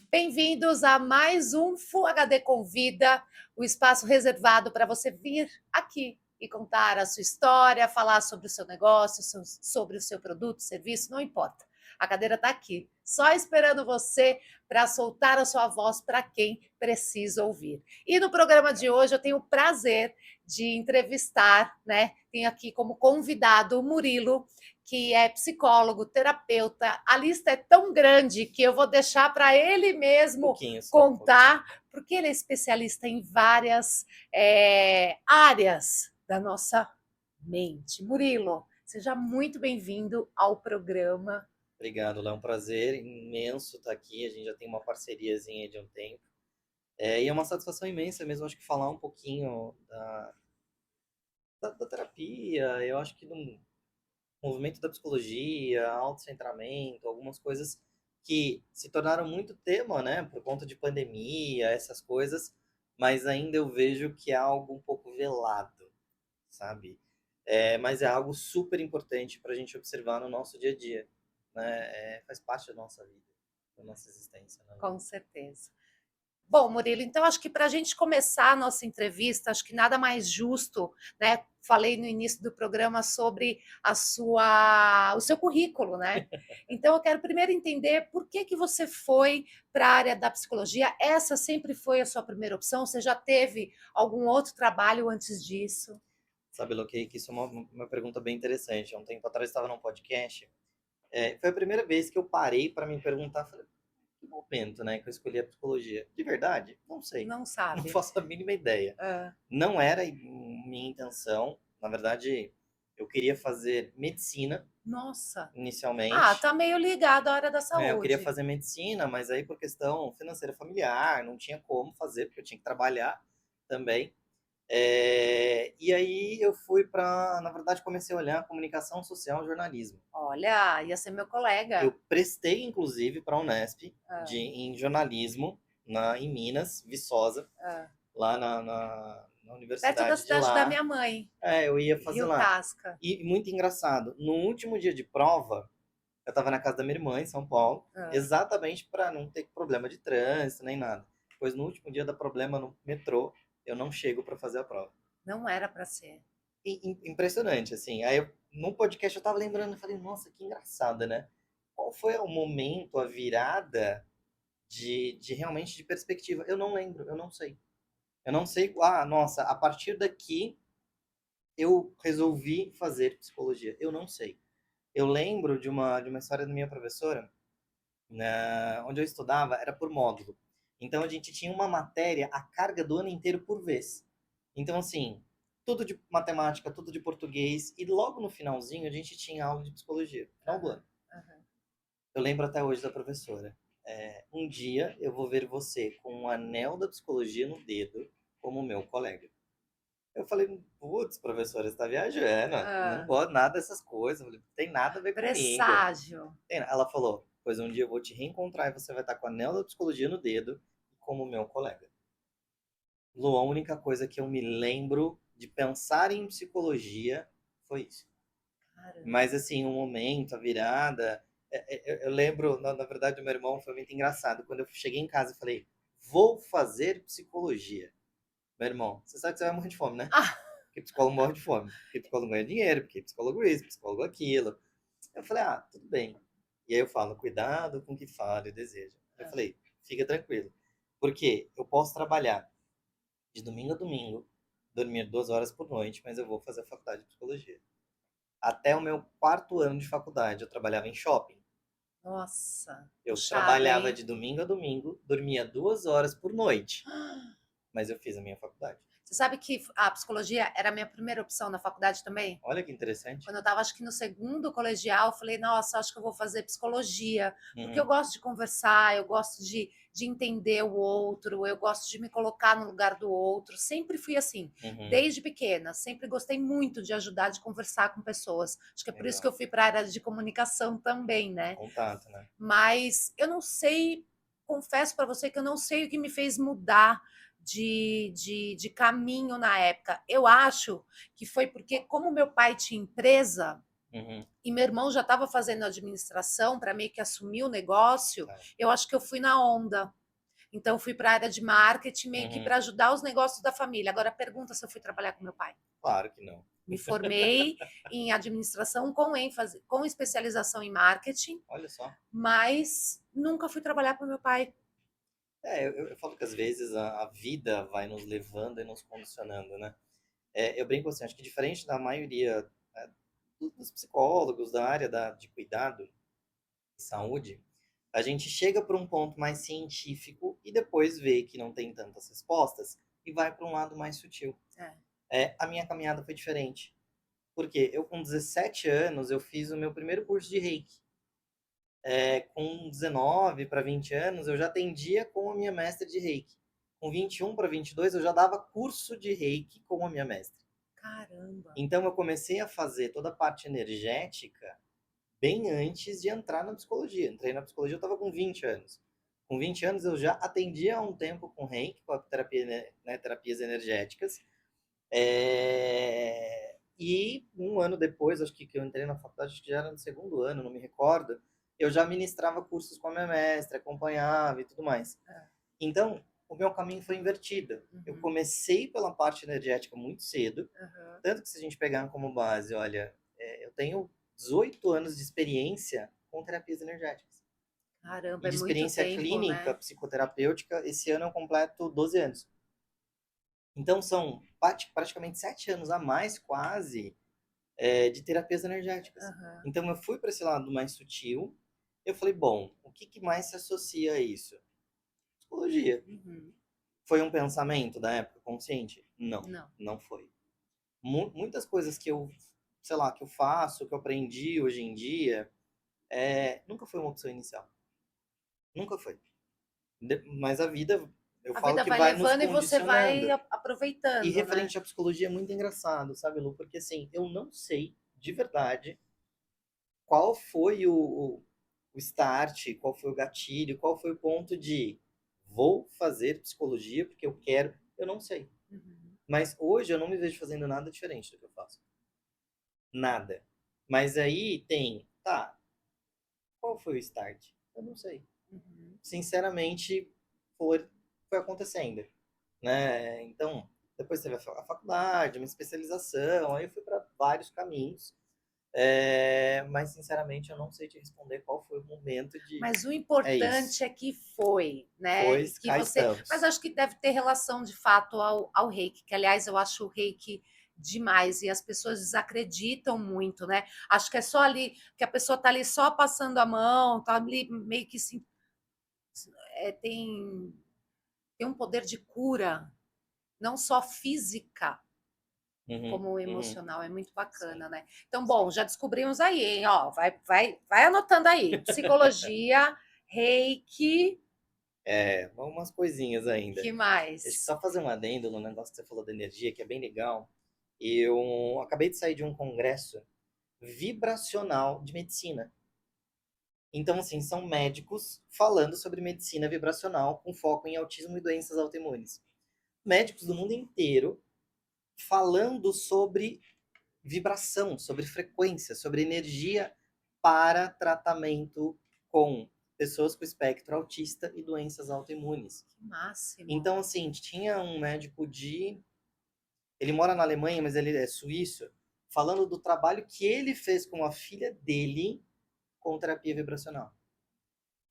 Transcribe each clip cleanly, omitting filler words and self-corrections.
Bem-vindos a mais um Full HD Convida, o espaço reservado para você vir aqui e contar a sua história, falar sobre o seu negócio, sobre o seu produto, serviço, não importa. A cadeira está aqui, só esperando você para soltar a sua voz para quem precisa ouvir. E no programa de hoje eu tenho o prazer de entrevistar, né? Tenho aqui como convidado o Murilo, que é psicólogo, terapeuta. A lista é tão grande que eu vou deixar para ele mesmo Pouquinho só, um pouquinho. contar, porque ele é especialista em várias áreas da nossa mente. Murilo, seja muito bem-vindo ao programa. Obrigado, Léo. É um prazer imenso estar aqui. A gente já tem uma parceriazinha de um tempo. E é uma satisfação imensa mesmo, acho que falar um pouquinho da terapia. Eu acho que do movimento da psicologia, autocentramento, algumas coisas que se tornaram muito tema, né, por conta de pandemia, essas coisas, mas ainda eu vejo que é algo um pouco velado, sabe? Mas é algo super importante para a gente observar no nosso dia a dia, né? Faz parte da nossa vida, da nossa existência, na Com vida. certeza. Bom, Murilo, então acho que para a gente começar a nossa entrevista, acho que nada mais justo, né? Falei no início do programa sobre o seu currículo, né? Então eu quero primeiro entender por que você foi para a área da psicologia. Essa sempre foi a sua primeira opção? Você já teve algum outro trabalho antes disso? Sabe, Loki, que isso é uma pergunta bem interessante. Há um tempo atrás eu estava num podcast. Foi a primeira vez que eu parei para me perguntar, falei, que momento, né, que eu escolhi a psicologia? De verdade? Não sei. Não Não sabe? faço a mínima ideia. Ah, Não era minha intenção. Na verdade, eu queria fazer medicina nossa. Ah, inicialmente. tá meio ligado à área da Eu queria saúde. fazer medicina, mas aí por questão financeira familiar, não tinha como fazer, porque eu tinha que trabalhar também. E aí eu fui para, na verdade, comecei a olhar comunicação social e jornalismo. Olha, ia ser meu Eu colega. prestei, inclusive, para a Unesp Ah, em jornalismo, em Minas, Viçosa, ah. lá na Perto da universidade de cidade da lá. minha mãe, Eu ia fazer Rio lá. Casca. E muito engraçado, no último dia de prova, eu estava na casa da minha irmã, em São Paulo, Ah, exatamente para não ter problema de trânsito nem nada. Pois no último dia da problema no metrô, eu não chego para fazer a prova. não era para ser. Impressionante, assim. Aí, no podcast, eu tava lembrando, eu falei, nossa, que engraçado, né? Qual foi o momento, a virada de realmente de perspectiva? Eu não lembro, eu não sei. Eu não sei, nossa, a partir daqui eu resolvi fazer psicologia. Eu não sei. Eu lembro de uma história da minha professora, onde eu estudava, era por módulo. Então a gente tinha uma matéria, a carga do ano inteiro por vez. Então, assim, tudo de matemática, tudo de português, e logo no finalzinho a gente tinha aula de psicologia, final do Aham, ano. aham. Eu lembro até hoje da professora. Um dia eu vou ver você com um anel da psicologia no dedo, como meu colega. Eu falei, putz, professora, você tá viajando, não Ah, gosto nada dessas coisas, não tem nada a ver comigo. presságio. Ela falou, pois um dia eu vou te reencontrar e você vai estar com o anel da psicologia no dedo, como meu colega. Lu, a única coisa que eu me lembro de pensar em psicologia foi isso. Caramba. Mas, assim, o momento, a virada... Eu lembro, na verdade, o meu irmão foi muito engraçado. Quando eu cheguei em casa, eu falei, vou fazer psicologia. Meu irmão, você sabe que você vai morrer de fome, né? Ah, Porque psicólogo morre de fome. Porque psicólogo ganha dinheiro, porque psicólogo isso, psicólogo aquilo. Eu falei, tudo bem. E aí eu falo, cuidado com o que fala e deseja. Eu ah. falei, fica tranquilo. Porque eu posso trabalhar de domingo a domingo, dormir 2 horas por noite, mas eu vou fazer a faculdade de psicologia. Até o meu quarto ano de faculdade, eu trabalhava em shopping. Nossa, Eu puxado, trabalhava hein? de domingo a domingo, dormia 2 horas por noite, mas eu fiz a minha faculdade. Você sabe que a psicologia era a minha primeira opção na faculdade também? Olha que interessante. Quando eu estava, acho que no segundo colegial, eu falei, nossa, acho que eu vou fazer psicologia, porque eu Uhum, gosto de conversar, eu gosto de entender o outro, eu gosto de me colocar no lugar do outro. Sempre fui assim, uhum, desde pequena, sempre gostei muito de ajudar, de conversar com pessoas. Acho que é por isso que legal. eu fui para a área de comunicação também, né? Contato, né? Mas eu não sei, confesso para você que eu não sei o que me fez mudar de caminho na época. Eu acho que foi porque, como meu pai tinha empresa, Uhum. E meu irmão já estava fazendo administração para meio que assumir o negócio. Tá. Eu acho que eu fui na onda. Então, eu fui para a área de marketing meio que Uhum. para ajudar os negócios da família. Agora, pergunta se eu fui trabalhar com meu pai. Claro que não. Me formei em administração com ênfase, com especialização em marketing, Olha só. mas nunca fui trabalhar com meu pai. Eu falo que às vezes a vida vai nos levando e nos condicionando, né? Eu brinco assim, acho que diferente da maioria dos psicólogos da área de cuidado e saúde, a gente chega para um ponto mais científico e depois vê que não tem tantas respostas e vai para um lado mais sutil. É. A minha caminhada foi diferente. Porque eu, com 17 anos, eu fiz o meu primeiro curso de Reiki. Com 19 para 20 anos, eu já atendia com a minha mestre de Reiki. Com 21 para 22, eu já dava curso de Reiki com a minha mestre. Caramba. Então, eu comecei a fazer toda a parte energética bem antes de entrar na psicologia. Entrei na psicologia, eu estava com 20 anos. Com 20 anos, eu já atendia há um tempo com Reiki, com a terapia, né, terapias energéticas. E um ano depois, acho que eu entrei na faculdade, acho que já era no segundo ano, não me recordo, eu já ministrava cursos com a minha mestra, acompanhava e tudo mais. Então, o meu caminho foi invertido. Eu comecei pela parte energética muito cedo, tanto que se a gente pegar como base, olha, eu tenho 18 anos de experiência com terapias energéticas. Caramba, E é de muito experiência tempo, clínica, né? psicoterapêutica, esse ano eu completo 12 anos. Então, são praticamente 7 anos a mais, quase, de terapias energéticas. Uhum. Então, eu fui para esse lado mais sutil. Eu falei, bom, o que mais se associa a isso? Psicologia. Uhum. Foi um pensamento da época consciente? Não, Não. não foi. Muitas coisas que eu, sei lá, que eu faço, que eu aprendi hoje em dia, nunca foi uma opção inicial. Nunca foi. Mas a vida, eu A falo vida que vai vai nos levando e você vai condicionando. E aproveitando, né? referente à psicologia é muito engraçado, sabe, Lu? Porque assim, eu não sei de verdade qual foi o start, qual foi o gatilho, qual foi o ponto de vou fazer psicologia porque eu quero. Eu não sei. Uhum. Mas hoje eu não me vejo fazendo nada diferente do que eu faço. Nada. Mas aí tem, tá, qual foi o start? Eu não sei. Uhum. Sinceramente, foi acontecendo, né? Então, depois teve a faculdade, uma especialização, aí eu fui para vários caminhos. Mas, sinceramente, eu não sei te responder qual foi o momento de. Mas o É isso. importante é que foi, né? E Pois que cá você. Mas estamos. acho que deve ter relação de fato ao reiki, que aliás eu acho o reiki demais e as pessoas desacreditam muito, né? Acho que é só ali que a pessoa tá ali só passando a mão, tá ali meio que assim, tem um poder de cura, não só física, Uhum, como uhum. emocional, é muito Sim, bacana, né? Então, bom, sim. já descobrimos aí, hein? Ó, vai anotando aí. Psicologia, reiki, Umas coisinhas ainda. que Deixa eu mais? só fazer um adendo no negócio que você falou da energia, que é bem legal. Eu acabei de sair de um congresso vibracional de medicina. Então, assim, são médicos falando sobre medicina vibracional com foco em autismo e doenças autoimunes. Médicos do mundo inteiro falando sobre vibração, sobre frequência, sobre energia para tratamento com pessoas com espectro autista e doenças autoimunes. Que máximo. Então, assim, tinha um médico ele mora na Alemanha, mas ele é suíço, falando do trabalho que ele fez com a filha dele com terapia vibracional.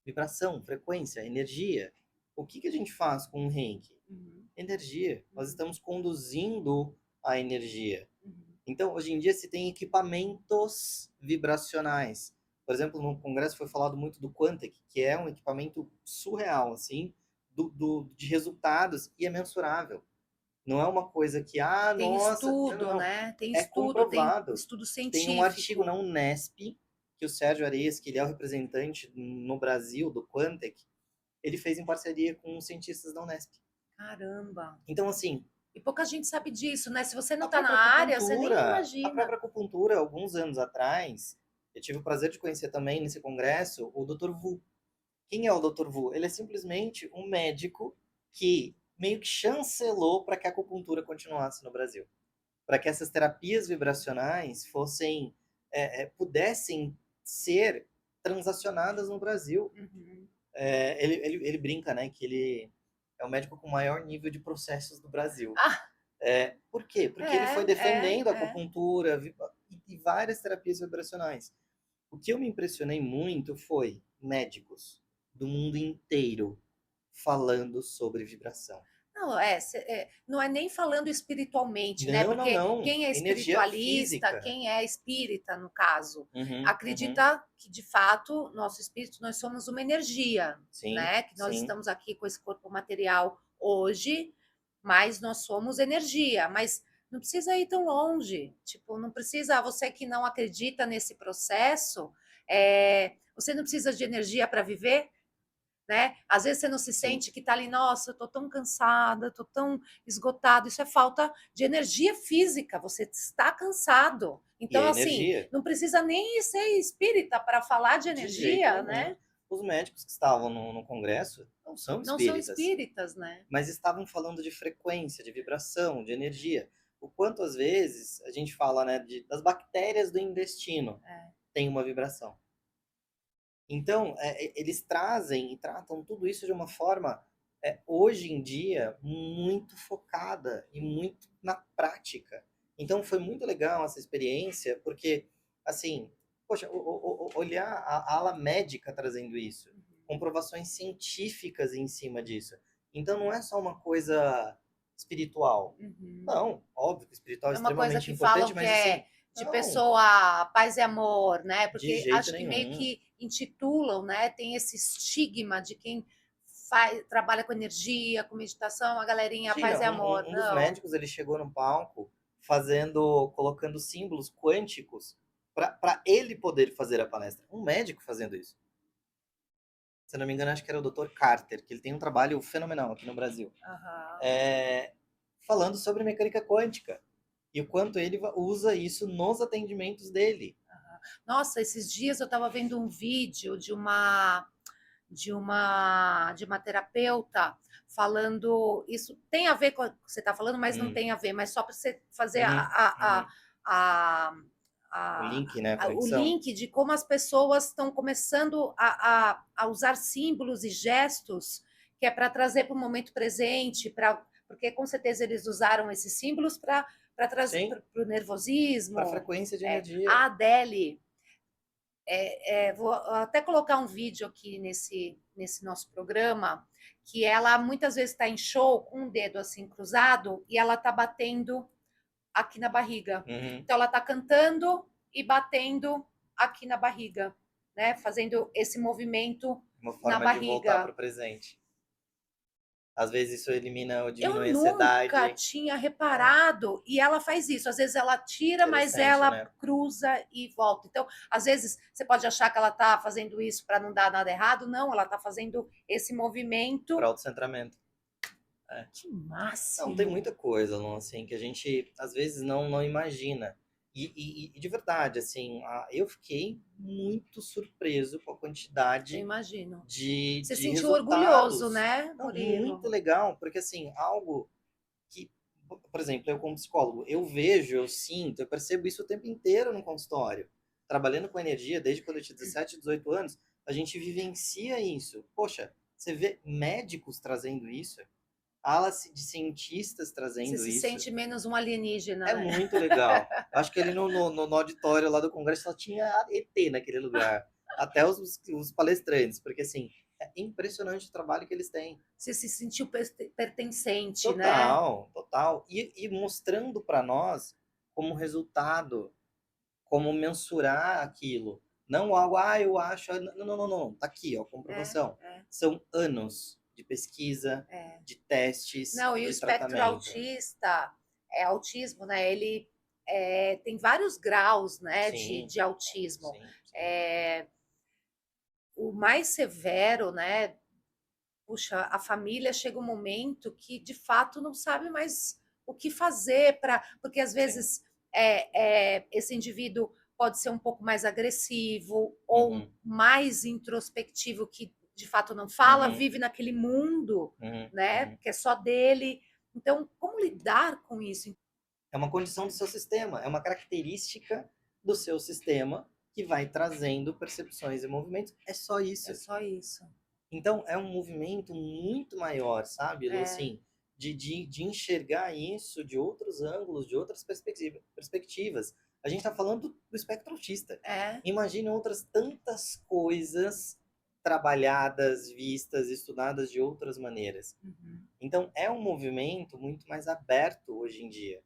Vibração, frequência, energia. O que a gente faz com o Reiki? Uhum, Energia. Nós uhum, estamos conduzindo a energia. uhum. Então, hoje em dia se tem equipamentos vibracionais. Por exemplo, no congresso foi falado muito do Quantec, que é um equipamento surreal, assim, de resultados e é mensurável. Não é uma coisa que, Tem nossa, não, não, estudo, não. né? Tem É estudo, tem comprovado. estudo Tem um artigo na científico. Unesp, que o Sérgio Areias, que ele é o representante no Brasil do Quantec, ele fez em parceria com os cientistas da Unesp. Caramba. Então, assim, E pouca gente sabe disso, né? Se você não a está na própria área, você nem acupuntura, imagina. alguns anos atrás, eu tive o prazer de conhecer também nesse congresso o Dr. Vu. Quem é o Dr. Vu? Ele é simplesmente um médico que meio que chancelou para que a acupuntura continuasse no Brasil, para que essas terapias vibracionais fossem pudessem ser transacionadas no Brasil. Uhum. Ele brinca, né, que ele é o médico com maior nível de processos do Brasil. Ah, Por quê? Porque ele foi defendendo a acupuntura e várias terapias vibracionais. O que eu me impressionei muito foi médicos do mundo inteiro falando sobre vibração. Não, não é nem falando espiritualmente, né? Não, não, Porque não. quem é Energia espiritualista, física. quem é espírita, no caso, Uhum, uhum. acredita que, de fato, nosso espírito, nós somos uma energia, Sim, né? Que nós sim. estamos aqui com esse corpo material hoje, mas nós somos energia. Mas não precisa ir tão longe. Tipo, não precisa, você que não acredita nesse processo, você não precisa de energia para viver, né? Às vezes você não se Sim. sente que está ali, nossa, eu tô tão cansada, tô tão esgotado. Isso é falta de energia física, você está cansado. E Então, é assim, energia. não precisa nem ser espírita para falar de De jeito energia, nenhum. né? Os médicos que estavam no congresso não são Não são espíritas, espíritas, né? mas estavam falando de frequência, de vibração, de energia. O quanto às vezes a gente fala, né, das bactérias do intestino tem uma vibração. Então, eles trazem e tratam tudo isso de uma forma, hoje em dia, muito focada e muito na prática. Então, foi muito legal essa experiência, porque, assim, poxa, olhar a ala médica trazendo isso, comprovações científicas em cima disso. Então, não é só uma coisa espiritual. Uhum. Não, óbvio que espiritual é É uma coisa extremamente que importante, falam que mas assim, é de não, pessoa paz e amor, né? de Porque jeito acho que meio nenhum. que intitulam, né? Tem esse estigma de quem trabalha com energia, com meditação, a galerinha paz Imagina, e amor. um dos Não. médicos, ele chegou no palco colocando símbolos quânticos para ele poder fazer a palestra. Um médico fazendo isso. Se eu não me engano, acho que era o Dr. Carter, que ele tem um trabalho fenomenal aqui no Brasil. Aham. Falando sobre mecânica quântica. E o quanto ele usa isso nos atendimentos dele. Nossa, esses dias eu estava vendo um vídeo de uma terapeuta falando isso tem a ver com o que você está falando, mas não tem a ver, mas só para você fazer Uhum, uhum. a, O a, link, né? A o conexão. link de como as pessoas estão começando a usar símbolos e gestos que é para trazer para o momento presente, porque com certeza eles usaram esses símbolos para trazer Sim, para o para nervosismo. frequência de A energia. Adele, vou até colocar um vídeo aqui nesse nosso programa, que ela muitas vezes está em show com um dedo assim cruzado e ela está batendo aqui na barriga. Uhum. Então ela está cantando e batendo aqui na barriga, né? Fazendo esse movimento Uma na forma de voltar para barriga. o presente. Às vezes isso elimina ou Eu diminui a nunca ansiedade. tinha reparado, e ela faz isso. Às vezes ela tira, mas Interessante, ela né? cruza e volta. Então, às vezes você pode achar que ela está fazendo isso para não dar nada errado. Não, ela está fazendo esse movimento. Para autocentramento. Que Não, tem máximo! muita coisa, não, assim, que a gente às vezes não imagina. E de verdade, assim, eu fiquei muito surpreso com a Eu quantidade imagino. de, Você se de sentiu orgulhoso, resultados. né, Não, Murilo? muito legal, porque assim, algo que, por exemplo, eu como psicólogo, eu vejo, eu sinto, eu percebo isso o tempo inteiro no consultório. Trabalhando com energia desde quando eu tinha 17, 18 anos, a gente vivencia isso. Poxa, você vê médicos trazendo isso, alas de cientistas Você trazendo se isso. sente menos um alienígena, É né? muito legal. Acho que ali no auditório lá do Congresso só tinha ET naquele lugar. Até os palestrantes, porque assim, é impressionante o trabalho que eles têm. Você se sentiu pertencente, né? Total, total. E mostrando para nós como resultado, como mensurar aquilo. Não algo, eu acho. Não, não, não, não. Tá aqui, ó, É, comprovação. é, São anos de pesquisa, é. de testes, Não, e o de espectro tratamento. autista, autismo, né? Ele tem vários graus, né, de, Sim, de autismo. sim, sim. É, o mais severo, né? Puxa, a família chega um momento que de fato não sabe mais o que fazer porque às Sim. vezes esse indivíduo pode ser um pouco mais agressivo ou Uhum, mais introspectivo que de fato não fala, uhum, vive naquele mundo, uhum, né, uhum. que é só dele. Então, como lidar com isso? É uma condição do seu sistema, é uma característica do seu sistema que vai trazendo percepções e movimentos. É só isso. É só isso. Então, é um movimento muito maior, sabe, Lu? É. Assim, de enxergar isso de outros ângulos, de outras perspectivas. A gente está falando do espectro autista. É. Imagine outras tantas coisas trabalhadas, vistas, estudadas de outras maneiras. Uhum. Então, é um movimento muito mais aberto hoje em dia.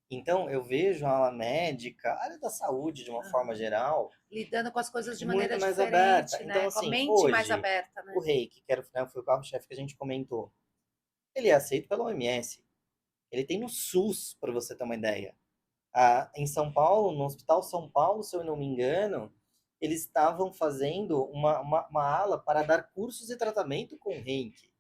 Então, eu vejo a ala médica, a área da saúde de uma forma geral, Lidando com as coisas de muito maneira mais diferente, aberta. Então, né? Com a assim, mente mais hoje, aberta, né? o reiki, que era, né, foi o carro-chefe que a gente comentou, ele é aceito pela OMS. Ele tem no SUS, para você ter uma ideia. Em São Paulo, no Hospital São Paulo, se eu não me engano, eles estavam fazendo uma ala para dar cursos de tratamento com reiki.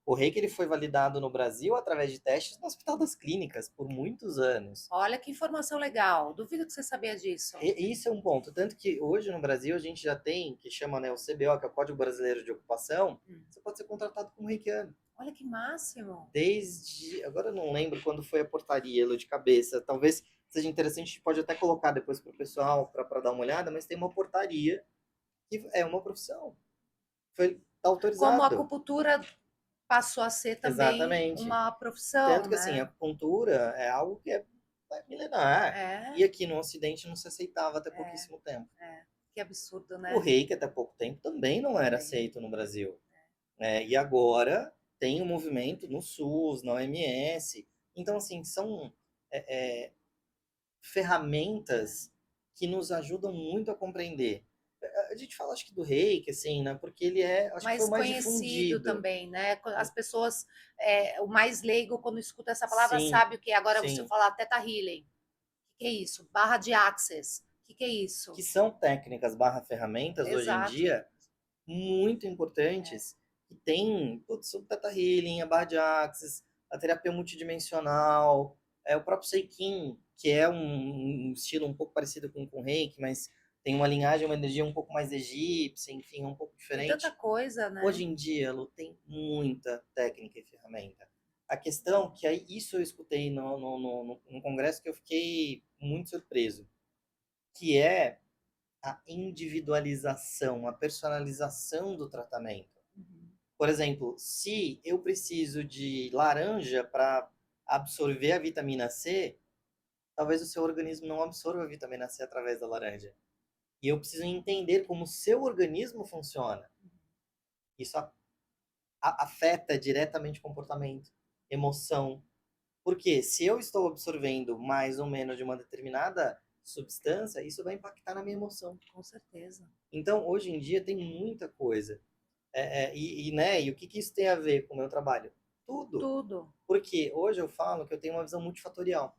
O reiki ele foi validado no Brasil através de testes no Hospital das Clínicas por muitos anos. Olha que informação legal. Duvido que você sabia disso. E isso é um ponto. Tanto que hoje no Brasil a gente já tem, que chama, né, o CBO, que é o Código Brasileiro de Ocupação, você pode ser contratado como reikiano. Olha que máximo. Desde. Agora eu não lembro quando foi a portaria, Lu, de cabeça. Talvez seja interessante, a gente pode até colocar depois para o pessoal para dar uma olhada, mas tem uma portaria que é uma profissão. Tá Como a autorizado. acupuntura passou a ser também Exatamente. uma profissão, Tanto que assim, a né? acupuntura é algo que é milenar. É, E aqui no Ocidente não se aceitava até é, pouquíssimo tempo. é. Que absurdo, O né? reiki até pouco tempo também não era Também. aceito no Brasil. E agora tem um movimento no SUS, na OMS. Então, assim, são ferramentas que nos ajudam muito a compreender. A gente fala, acho que do reiki, assim, né? Porque ele acho que foi Mais o mais conhecido difundido. também, né? As pessoas, o mais leigo, quando escuta essa palavra, Sim, sabe o que é. Agora você sim. falar Theta Healing. O que é isso? Barra de Access. O que é isso? Que são técnicas barra ferramentas, hoje em Exato. dia, muito importantes. Que tem, putz, o Theta Healing, a barra de Axis, a terapia multidimensional, o próprio Seikin, que é um estilo um pouco parecido com o Reiki, mas tem uma linhagem, uma energia um pouco mais egípcia, enfim, um pouco Tem tanta diferente. coisa, né? Hoje em dia, Lu, tem muita técnica e ferramenta. A questão que aí, isso eu escutei no congresso que eu fiquei muito surpreso, que é a individualização, a personalização do tratamento. Uhum. Por exemplo, se eu preciso de laranja para absorver a vitamina C, talvez o seu organismo não absorva a vitamina C através da laranja. E eu preciso entender como o seu organismo funciona. Isso afeta diretamente o comportamento, emoção. Porque se eu estou absorvendo mais ou menos de uma determinada substância, isso vai impactar na minha emoção. Com certeza. Então, hoje em dia tem muita coisa. Né, e o que isso tem a ver com o meu trabalho? Tudo. Tudo. Porque hoje eu falo que eu tenho uma visão multifatorial.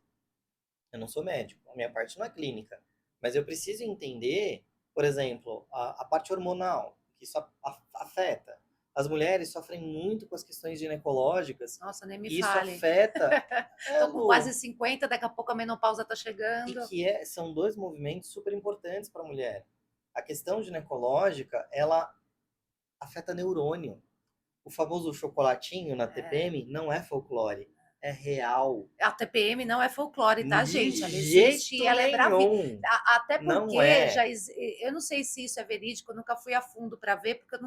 Eu não sou médico, a minha parte não é clínica. Mas eu preciso entender, por exemplo, a parte hormonal, que isso afeta. As mulheres sofrem muito com as questões ginecológicas. Nossa, nem me E isso fale. afeta. Tô com quase Lu, 50, daqui a pouco a menopausa tá e chegando. que são dois movimentos super importantes para a mulher. A questão ginecológica, ela afeta neurônio. O famoso chocolatinho na TPM não é folclore, é real. A TPM não é folclore, tá, De gente? Ela existe e jeito ela é bravinha. nenhum. Até Não porque é. eu não sei se isso é verídico, eu nunca fui a fundo para ver, porque eu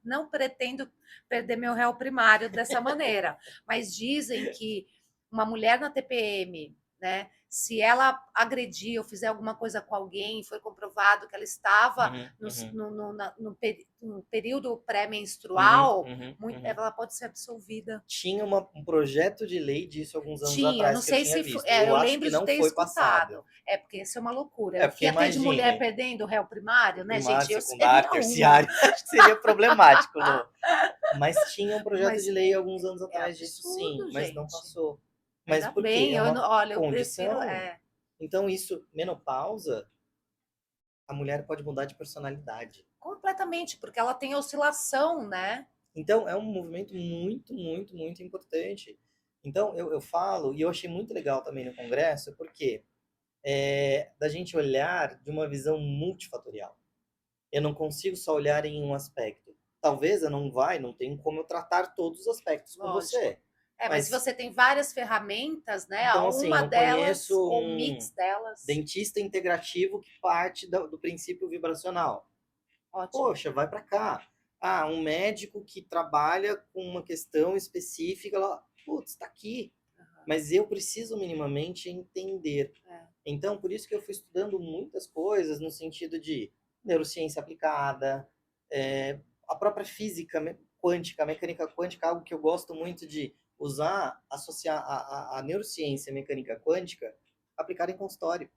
não pretendo perder meu réu primário dessa maneira. Mas dizem que uma mulher na TPM, né, se ela agredir ou fizer alguma coisa com alguém, foi comprovado que ela estava no período pré-menstrual, ela pode ser absolvida. Tinha um projeto de lei disso alguns anos Tinha, eu atrás não que eu sei tinha se visto. eu Eu acho que lembro de não ter foi passado. escutado. É, porque isso é uma loucura. É O que porque ia ter de mulher imagine, perdendo o réu primário, né, primário, gente? Eu secundário, seria uma. terciário, acho que seria problemático, Lu. Mas tinha um projeto Mas de lei alguns anos é atrás disso, sim, absurdo, mas não gente. passou. Mas Ainda por quê? bem, É uma olha, eu prefiro. condição. Então, isso, menopausa, a mulher pode mudar de personalidade. Completamente, porque ela tem oscilação, né? Então, é um movimento muito, muito, muito importante. Então, eu falo, e eu achei muito legal também no Congresso, porque da gente olhar de uma visão multifatorial. Eu não consigo só olhar em um aspecto. Talvez eu não tenho como eu tratar todos os aspectos com Lógico. você. Mas se Mas, você tem várias ferramentas, né? então, assim, Uma eu delas, conheço ou um um mix delas, dentista integrativo que parte do princípio vibracional. ótimo. Poxa, vai para cá. Ah, um médico que trabalha com uma questão específica, lá, putz, está aqui. Aham, Mas eu preciso minimamente entender. é. Então, por isso que eu fui estudando muitas coisas no sentido de neurociência aplicada, a própria física quântica, mecânica quântica, algo que eu gosto muito de usar, associar a neurociência e a mecânica quântica aplicada em consultório.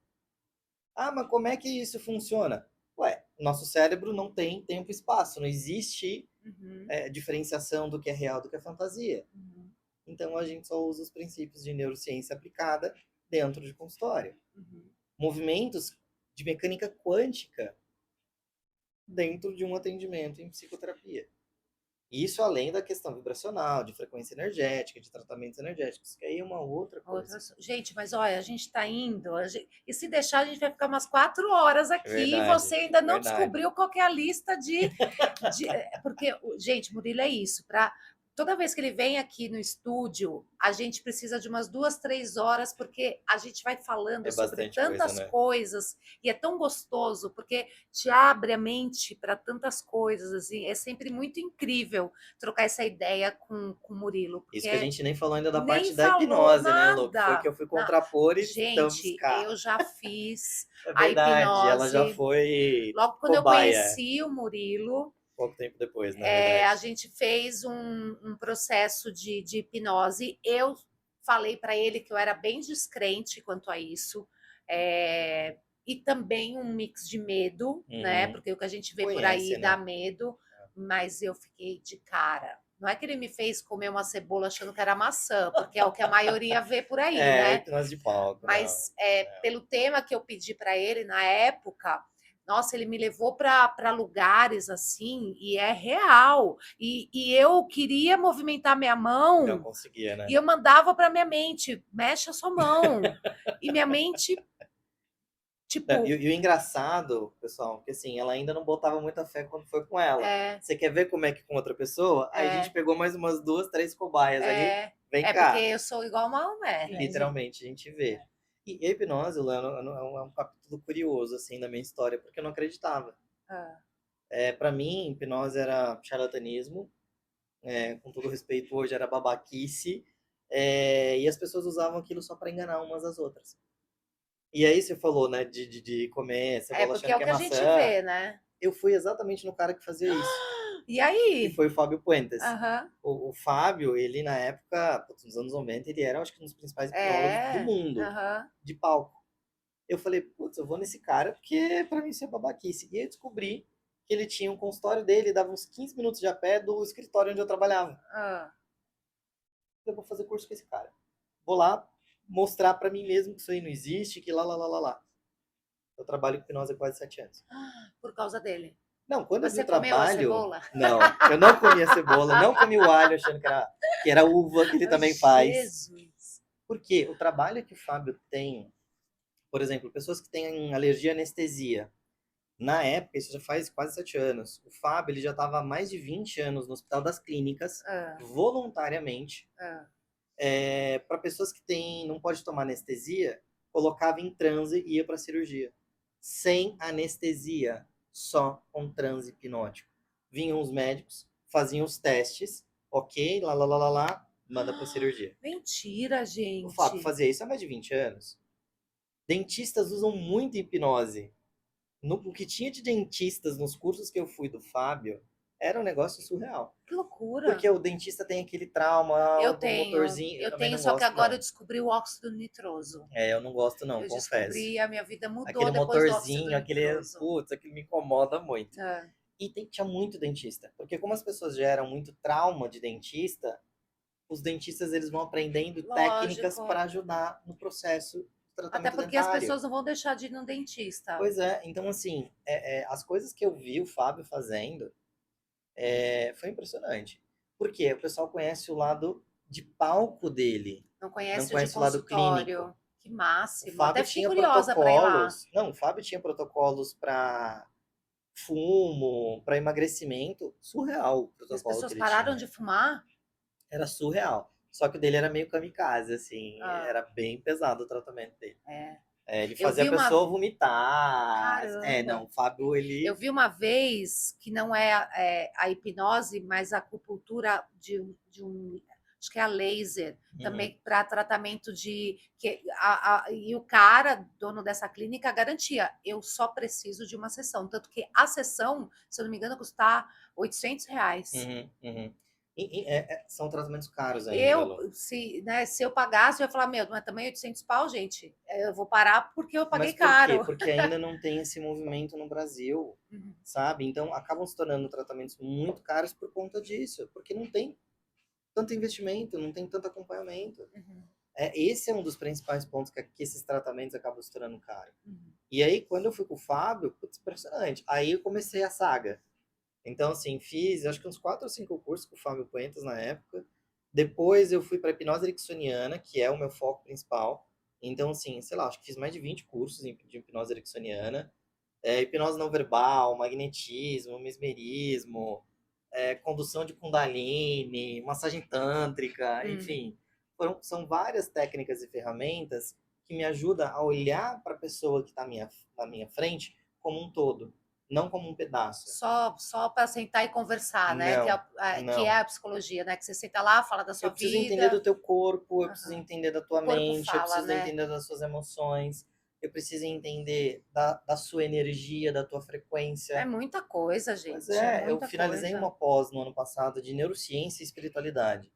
Ah, mas como é que isso funciona? Ué, nosso cérebro não tem tempo e espaço, não existe Uhum, diferenciação do que é real do que é fantasia. uhum, Então a gente só usa os princípios de neurociência aplicada dentro de consultório. uhum. Movimentos de mecânica quântica dentro de um atendimento em psicoterapia. Isso além da questão vibracional, de frequência energética, de tratamentos energéticos, que aí é uma outra coisa. Gente, mas olha, a gente está indo, e se deixar, a gente vai ficar umas 4 horas É aqui, e verdade, você ainda é não verdade. descobriu qual que é a lista porque, gente, Murilo é isso, toda vez que ele vem aqui no estúdio, a gente precisa de umas 2, 3 horas, porque a gente vai falando É sobre bastante coisa, tantas né? coisas, e é tão gostoso, porque te abre a mente para tantas coisas, assim, é sempre muito incrível trocar essa ideia com o Murilo, Isso que a porque gente nem falou ainda da nem parte da falou hipnose, né, Lu? Que foi que nada. eu fui contrapor e estamos Gente, cá. eu já fiz É a verdade, ela já hipnose. foi Logo quando eu cobaia conheci o Murilo, pouco tempo depois, na a verdade. gente fez um processo de hipnose. Eu falei para ele que eu era bem descrente quanto a isso. E também um mix de medo, né? Uhum. Porque o que a gente vê por Conhece, aí dá né? medo, mas eu fiquei de cara. Não é que ele me fez comer uma cebola achando que era maçã, porque é o que a maioria vê por aí, É, né? hipnose de palco, não. Mas pelo tema que eu pedi para ele na época, nossa, ele me levou para lugares assim, e é real. E eu queria movimentar minha E não mão, conseguia, e né? eu mandava para minha mente, mexe a sua mão. E minha mente, Não, tipo, e o engraçado, pessoal, que assim, ela ainda não botava muita fé quando foi com ela. é, Você quer ver como é que com outra pessoa? Aí a gente é, pegou mais umas 2, 3 cobaias ali. Vem porque cá. eu sou igual Maomé. E literalmente a gente vê. E a hipnose, Lano, é um capítulo curioso, assim, da minha história, porque eu não acreditava. Ah, Para mim, hipnose era charlatanismo, com todo respeito, hoje era babaquice, e as pessoas usavam aquilo só para enganar umas às outras. E aí você falou, né, de comer cebola porque achando é que o é que a gente maçã. vê, né? Eu fui exatamente no cara que fazia isso, E que aí? foi o Fábio Puentes. Aham. O Fábio, ele na época, putz, nos anos 90, ele era, acho que, um dos principais hipnólogos do mundo, Aham. de palco. Eu falei, putz, eu vou nesse cara, porque pra mim isso é babaquice. E aí eu descobri que ele tinha um consultório dele, dava uns 15 minutos de a pé do escritório onde eu trabalhava. Ah. Eu vou fazer curso com esse cara. Vou lá mostrar pra mim mesmo que isso aí não existe, que lá, lá, lá, lá, lá. Eu trabalho com hipnose há quase 7 anos. Por causa dele. Não, quando eu Mas vi o você comeu a trabalho, cebola? não. Eu não comi a cebola, não comi o alho achando que era uva que ele Oh, também faz. Jesus. Porque o trabalho que o Fábio tem, por exemplo, pessoas que têm alergia à anestesia. Na época, isso já faz quase 7 anos, o Fábio ele já estava há mais de 20 anos no Hospital das Clínicas, Ah, voluntariamente, ah. para pessoas que não pode tomar anestesia, colocava em transe e ia para cirurgia. Sem anestesia, só com transe hipnótico. Vinham os médicos, faziam os testes, ok, lá, lá, lá, lá, lá, manda para cirurgia. Mentira, O Fábio gente. fazia isso há mais de 20 anos. Dentistas usam muito hipnose. O que tinha de dentistas nos cursos que eu fui do Fábio era um negócio surreal. Que loucura. Porque o dentista tem aquele trauma, Eu o tenho. motorzinho. Eu Eu também tenho, não só que gosto, agora eu não. descobri o óxido nitroso. Eu não gosto, não, Eu confesso. descobri, a minha vida mudou Aquele depois do óxido motorzinho, aquele. nitroso. Putz, aquilo me incomoda muito. Ah, E tinha muito dentista. Porque como as pessoas geram muito trauma de dentista, os dentistas eles vão aprendendo técnicas lógico. para ajudar no processo do Até tratamento porque as dentário. pessoas não vão deixar de ir no dentista. Pois é, então assim, as coisas que eu vi o Fábio fazendo, foi impressionante. Porque o pessoal conhece o lado de palco dele, Não não conhece o de conhece o lado clínico. consultório. Que O máximo. Até Fábio fiquei tinha curiosa para ir lá. protocolos. Não, o Fábio tinha protocolos para fumo, para emagrecimento. Surreal o E as protocolo que pessoas ele pararam tinha. de fumar? Era surreal. Só que o dele era meio kamikaze, assim, Ah, era bem pesado o tratamento dele. é. Ele Eu fazia a vi uma. pessoa vomitar. Não, Caramba! o Fábio, Eu ele. vi uma vez que não é, a hipnose, mas a acupuntura acho que é a laser, Uhum. também para tratamento e o cara, dono dessa clínica, garantia, eu só preciso de uma sessão. Tanto que a sessão, se eu não me engano, custa R$ 800. Uhum, uhum. São tratamentos caros ainda, Eu, Lu. se eu pagasse, eu ia falar, meu, mas também 800 pau, gente. Eu vou parar porque eu Mas paguei por quê? caro. Porque ainda não tem esse movimento no Brasil, Uhum, sabe? Então acabam se tornando tratamentos muito caros por conta disso, porque não tem tanto investimento, não tem tanto acompanhamento. uhum, Esse é um dos principais pontos que esses tratamentos acabam se tornando caros. uhum. E aí, quando eu fui com o Fábio, putz, impressionante. Aí eu comecei a saga. Então, assim, fiz acho que uns 4 ou 5 cursos com o Fábio Puentes na época. Depois eu fui para hipnose ericksoniana, que é o meu foco principal. Então, assim, sei lá, acho que fiz mais de 20 cursos de hipnose ericksoniana. Hipnose não verbal, magnetismo, mesmerismo, condução de Kundalini, massagem tântrica, Hum. enfim. São várias técnicas e ferramentas que me ajudam a olhar para a pessoa que está na minha frente como um todo, não como um pedaço. Só para sentar e conversar, né? Não, Que é não. a psicologia, né? Que você senta lá, fala da sua Eu preciso entender do vida. teu corpo, eu preciso Aham. entender da O tua corpo mente, eu fala, preciso né? entender das suas emoções, eu preciso entender da sua energia, da tua É frequência. muita coisa, Pois gente. É é, eu muita finalizei coisa. uma pós no ano passado de neurociência e espiritualidade.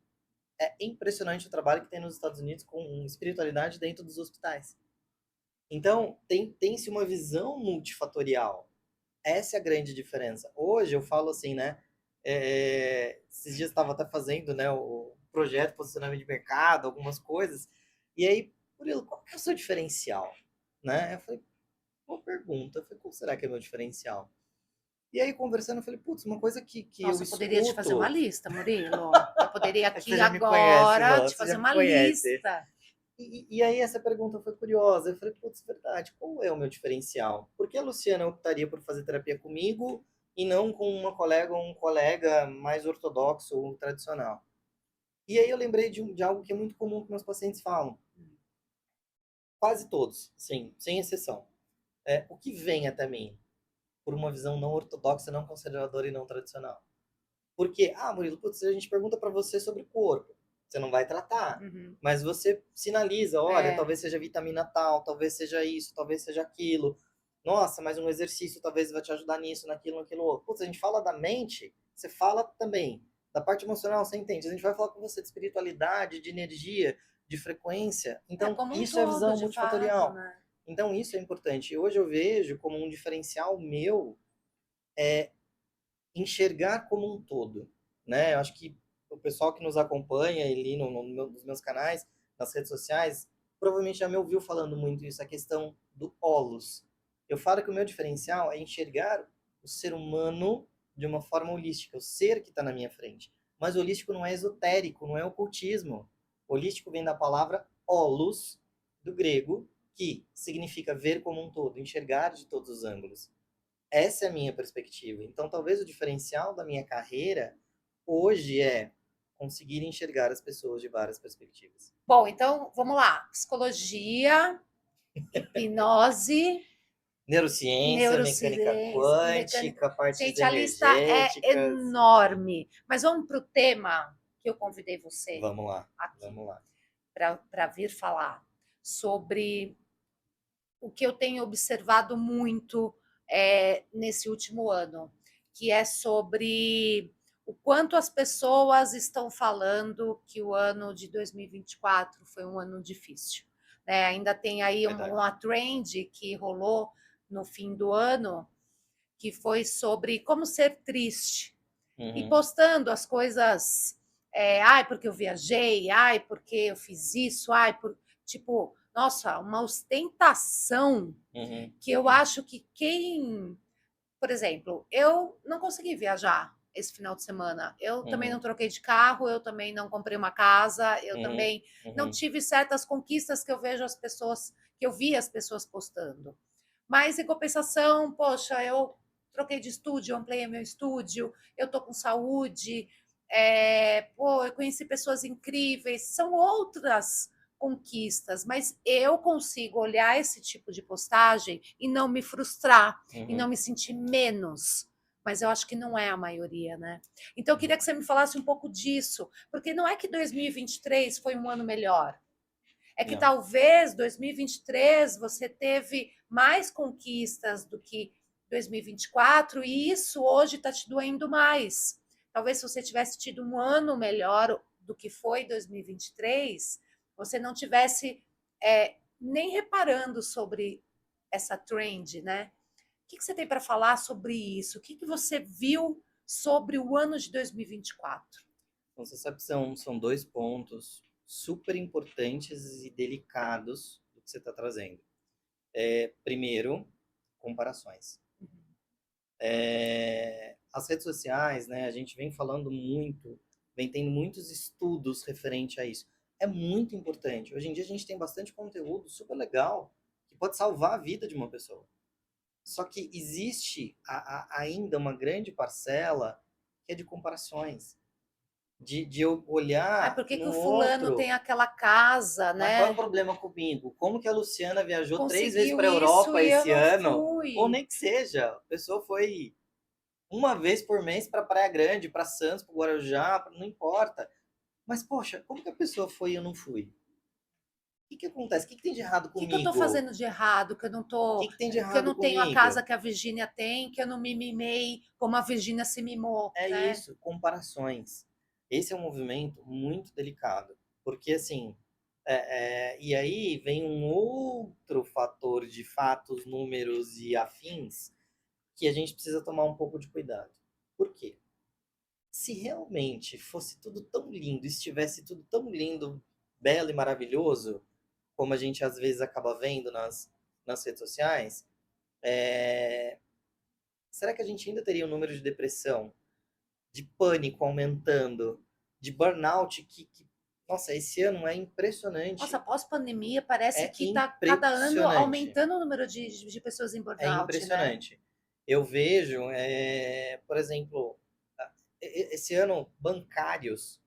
É impressionante o trabalho que tem nos Estados Unidos com espiritualidade dentro dos hospitais. Então, tem-se uma visão multifatorial. Essa é a grande diferença. Hoje eu falo assim, né? Esses dias estava até fazendo, né, o projeto de posicionamento de mercado, algumas coisas. E aí, Murilo, qual que é o seu diferencial? Né? Eu falei, boa pergunta. Eu falei, qual será que é meu diferencial? E aí, conversando, eu falei, putz, uma coisa que eu Nossa, eu poderia te fazer uma escuto. lista, Murilo. Eu poderia É que você aqui já me conhece, agora Lô, te você fazer já me uma conhece. lista. E aí essa pergunta foi curiosa. Eu falei, putz, verdade, qual é o meu diferencial? Por que a Luciana optaria por fazer terapia comigo e não com uma colega ou um colega mais ortodoxo ou tradicional? E aí eu lembrei de algo que é muito comum que meus pacientes falam. Quase todos, sim, sem exceção. O que vem até mim por uma visão não ortodoxa, não conservadora e não tradicional? Porque, Murilo, putz, a gente pergunta para você sobre o corpo, você não vai tratar, Uhum. mas você sinaliza, olha, É, talvez seja vitamina tal, talvez seja isso, talvez seja aquilo. Nossa, mas um exercício talvez vai te ajudar nisso, naquilo, naquilo outro. Putz, a gente fala da mente, você fala também da parte emocional, você entende? A gente vai falar com você de espiritualidade, de energia, de frequência. Então, como um isso é a todo, visão de fato, multifatorial. né? Então, isso é importante. E hoje eu vejo como um diferencial meu enxergar como um todo, né? Eu acho que o pessoal que nos acompanha ali nos meus canais, nas redes sociais, provavelmente já me ouviu falando muito isso, a questão do holos. Eu falo que o meu diferencial é enxergar o ser humano de uma forma holística, o ser que está na minha frente. Mas holístico não é esotérico, não é ocultismo. Holístico vem da palavra holos, do grego, que significa ver como um todo, enxergar de todos os ângulos. Essa é a minha perspectiva. Então, talvez o diferencial da minha carreira hoje é conseguir enxergar as pessoas de várias perspectivas. Bom, então vamos lá. Psicologia, hipnose, Neurociência, mecânica neurociência, mecânica. quântica, partes Gente, a lista é energéticas, enfim. enorme. Mas vamos para o tema que eu convidei você Vamos lá, aqui vamos lá. para vir falar sobre o que eu tenho observado muito nesse último ano, que é sobre o quanto as pessoas estão falando que o ano de 2024 foi um ano difícil. Ainda tem aí Verdade. uma trend que rolou no fim do ano, que foi sobre como ser triste. E Uhum, postando as coisas, ai, porque eu viajei, ai, porque eu fiz isso, ai, tipo, nossa, uma ostentação uhum, que eu uhum, acho que por exemplo, eu não consegui viajar esse final de semana. Eu também não uhum, troquei de carro, eu também não comprei uma casa, eu uhum, também não uhum, tive certas conquistas que eu vejo que eu vi as pessoas postando. Mas em compensação, poxa, eu troquei de estúdio, ampliei meu estúdio, eu tô com saúde, Pô, eu conheci pessoas incríveis, são outras conquistas, mas eu consigo olhar esse tipo de postagem e não me frustrar, e não Uhum. me sentir menos. Mas eu acho que não é a maioria, né? Então eu queria que você me falasse um pouco disso, porque não é que 2023 foi um ano melhor, é que Não. talvez 2023 você teve mais conquistas do que 2024 e isso hoje está te doendo mais. Talvez se você tivesse tido um ano melhor do que foi 2023, você não tivesse nem reparando sobre essa trend, né? O que você tem para falar sobre isso? O que você viu sobre o ano de 2024? Então, você sabe que são dois pontos super importantes e delicados do que você está trazendo. Primeiro, comparações. As redes sociais, né, a gente vem falando muito, vem tendo muitos estudos referente a isso. É muito importante. Hoje em dia a gente tem bastante conteúdo super legal que pode salvar a vida de uma pessoa. Só que existe ainda uma grande parcela que é de comparações. De eu Ai, olhar por que que no o fulano outro. tem aquela casa, Mas qual é o né? problema comigo? Como que a Luciana viajou 3 vezes Conseguiu para a isso Europa e eu esse não ano? Ou fui. nem que seja. A pessoa foi uma vez por mês para Praia Grande, para Santos, para Guarujá, não importa. Mas, poxa, como que a pessoa foi e eu não fui? O que que acontece? O que que tem de errado O que que eu tô comigo? O fazendo de errado? que que tem de Que eu errado não tenho a casa comigo? que a Virgínia tem, que eu não me mimei como a Virgínia se mimou, É né? isso, comparações. Esse é um movimento muito delicado, porque assim, e aí vem um outro fator de fatos, números e afins que a gente precisa tomar um pouco de cuidado. Por quê? Se realmente fosse tudo tão lindo, estivesse tudo tão lindo, belo e maravilhoso, como a gente às vezes acaba vendo nas redes sociais, será que a gente ainda teria um número de depressão, de pânico aumentando, de burnout nossa, esse ano é Nossa, impressionante. pós-pandemia parece É que está cada ano impressionante. aumentando o número de pessoas em É burnout, né? impressionante. Eu vejo, por exemplo, esse ano, bancários,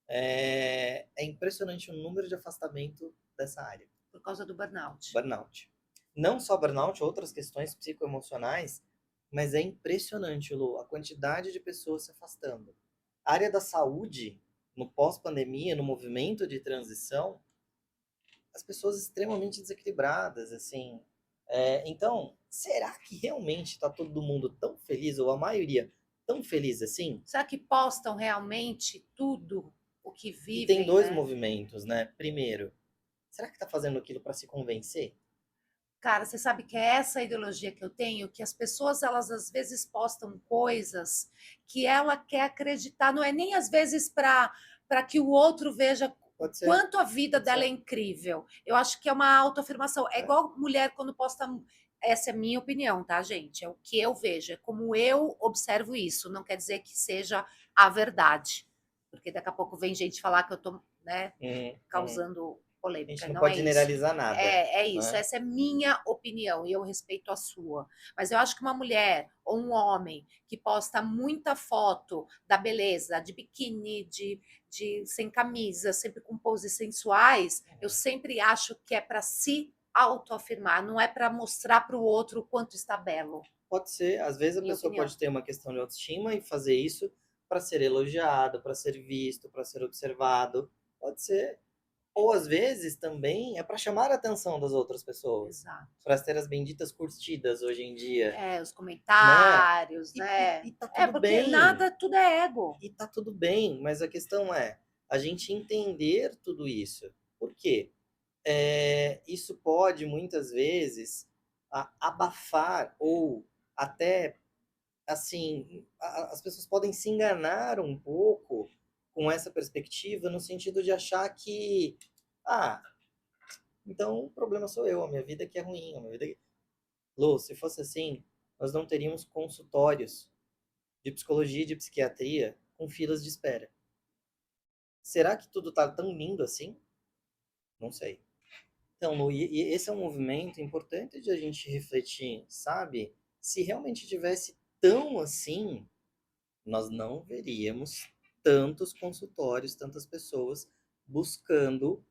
é impressionante o número de afastamento dessa área, Por causa do burnout. burnout. Não só burnout, outras questões psicoemocionais, mas é impressionante, Lu, a quantidade de pessoas se afastando. A área da saúde, no pós-pandemia, no movimento de transição, as pessoas extremamente desequilibradas, assim. Então, será que realmente está todo mundo tão feliz, ou a maioria tão feliz assim? Será que postam realmente tudo o que E tem vivem, dois né? movimentos, né? Primeiro, será que está fazendo aquilo para se convencer? Cara, você sabe que é essa ideologia que eu tenho, que as pessoas elas às vezes postam coisas que ela quer acreditar, não é nem às vezes para que o outro veja o Pode ser, quanto a vida pode dela é ser. incrível. Eu acho que é uma autoafirmação. É É, igual mulher quando posta. Essa é minha opinião, tá, gente? É o que eu vejo, é como eu observo isso. Não quer dizer que seja a verdade, porque daqui a pouco vem gente falar que eu tô, né, uhum, uhum. causando A gente polêmica. não Não é pode isso. generalizar nada, É isso, né? essa é minha opinião e eu respeito a sua. Mas eu acho que uma mulher ou um homem que posta muita foto da beleza, de biquíni, de sem camisa, sempre com poses sensuais, eu sempre acho que é para se autoafirmar, não é para mostrar para o outro o quanto está belo. Pode ser, às vezes a Minha pessoa opinião. pode ter uma questão de autoestima e fazer isso para ser elogiado, para ser visto, para ser observado. Pode ser. Ou às vezes também é para chamar a atenção das outras pessoas, Exato. para ter as benditas curtidas hoje em dia, Os né? comentários, E, e, né? e tá tudo Porque bem, nada, tudo é ego. e tá tudo bem, mas a questão é a gente entender tudo isso. Por quê? Isso pode muitas vezes abafar ou até assim, as pessoas podem se enganar um pouco com essa perspectiva no sentido de achar que ah, então o problema sou eu, a minha vida que é ruim, a minha vida que... Lu, se fosse assim, nós não teríamos consultórios de psicologia e de psiquiatria com filas de espera. Será que tudo tá tão lindo assim? Não sei. Então, Lu, e esse é um movimento importante de a gente refletir, sabe? Se realmente tivesse tão assim, nós não veríamos tantos consultórios, tantas pessoas buscando,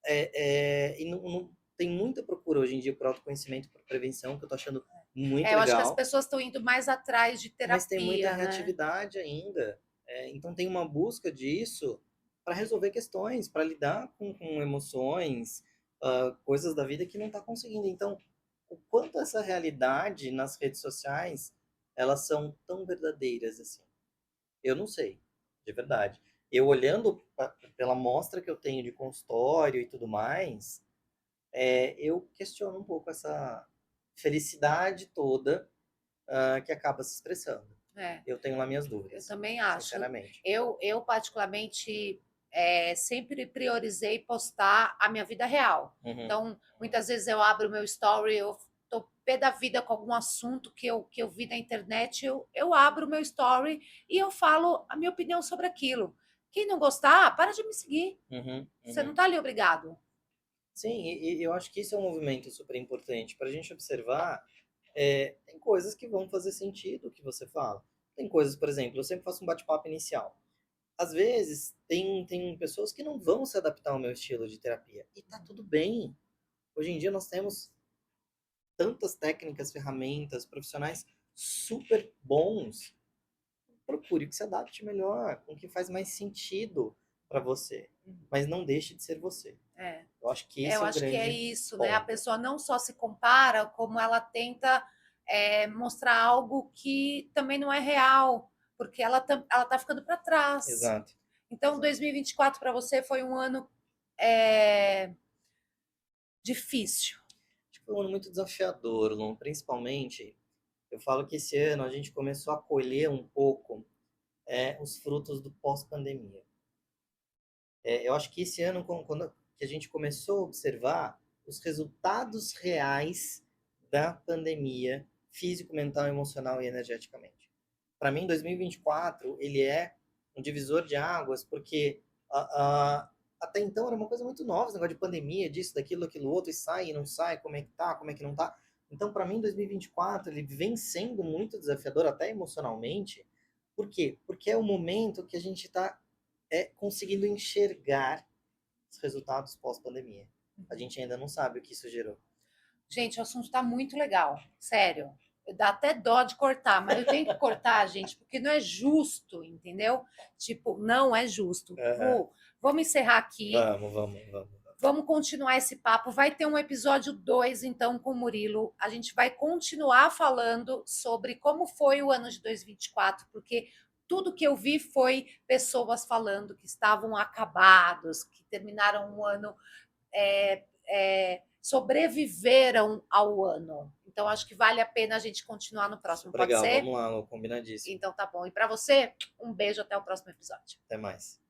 e tem muita procura hoje em dia por autoconhecimento, por prevenção, que eu tô achando muito Eu acho que as legal, pessoas estão indo mais atrás de mas tem muita terapia, né? reatividade ainda. Então tem uma busca disso para resolver questões, para lidar com emoções, coisas da vida que não está conseguindo. Então, o quanto essa realidade nas redes sociais, elas são tão verdadeiras assim? Eu não sei, de verdade. Eu olhando pela amostra que eu tenho de consultório e tudo mais, eu questiono um pouco essa felicidade toda, que acaba se expressando. É. Eu tenho lá minhas Eu dúvidas, também acho. sinceramente. Eu particularmente, sempre priorizei postar a minha vida real. Uhum. Então, muitas vezes eu abro o meu story, eu tô pé da vida com algum assunto que eu vi na internet, eu abro o meu story e eu falo a minha opinião sobre aquilo. Quem não gostar, para de me seguir. Uhum, Você não uhum. está ali obrigado. Sim, e eu acho que isso é um movimento super importante para a gente observar. Tem coisas que vão fazer sentido o que você fala. Tem coisas, por exemplo, eu sempre faço um bate-papo inicial. Às vezes, tem pessoas que não vão se adaptar ao meu estilo de terapia. E tá tudo bem. Hoje em dia nós temos tantas técnicas, ferramentas, profissionais super bons. Procure o que se adapte melhor, com o que faz mais sentido para você. Mas não deixe de ser você. É. Eu acho que esse Eu é o acho que é grande isso, né? A ponto. pessoa não só se compara, como ela tenta mostrar algo que também não é real, porque ela tá ficando para trás. Exato. Então, Exato. 2024 para você foi um ano é, difícil. Acho que foi um ano muito desafiador, Lon. Principalmente, eu falo que esse ano a gente começou a colher um pouco os frutos do pós-pandemia. Eu acho que esse ano, quando que a gente começou a observar os resultados reais da pandemia, físico, mental, emocional e energeticamente. Para mim, 2024, ele é um divisor de águas, porque até então era uma coisa muito nova, esse negócio de pandemia, disso, daquilo, aquilo outro, e sai e não sai, como é que tá, como é que não tá. Então, para mim, 2024, ele vem sendo muito desafiador, até emocionalmente. Por quê? Porque é o momento que a gente está conseguindo enxergar os resultados pós-pandemia. A gente ainda não sabe o que isso gerou. Gente, o assunto está muito legal, sério. Dá até dó de cortar, mas eu tenho que cortar, gente, porque não é justo, entendeu? Tipo, não é justo. Uhum. Vamos encerrar aqui. Vamos. Vamos continuar esse papo. Vai ter um episódio 2, então, com o Murilo. A gente vai continuar falando sobre como foi o ano de 2024, porque tudo que eu vi foi pessoas falando que estavam acabados, que terminaram um ano, sobreviveram ao ano. Então, acho que vale a pena a gente continuar no próximo. Super Pode legal, ser? vamos lá, combinadíssimo. Então, tá bom. E para você, um beijo, até o próximo episódio. Até mais.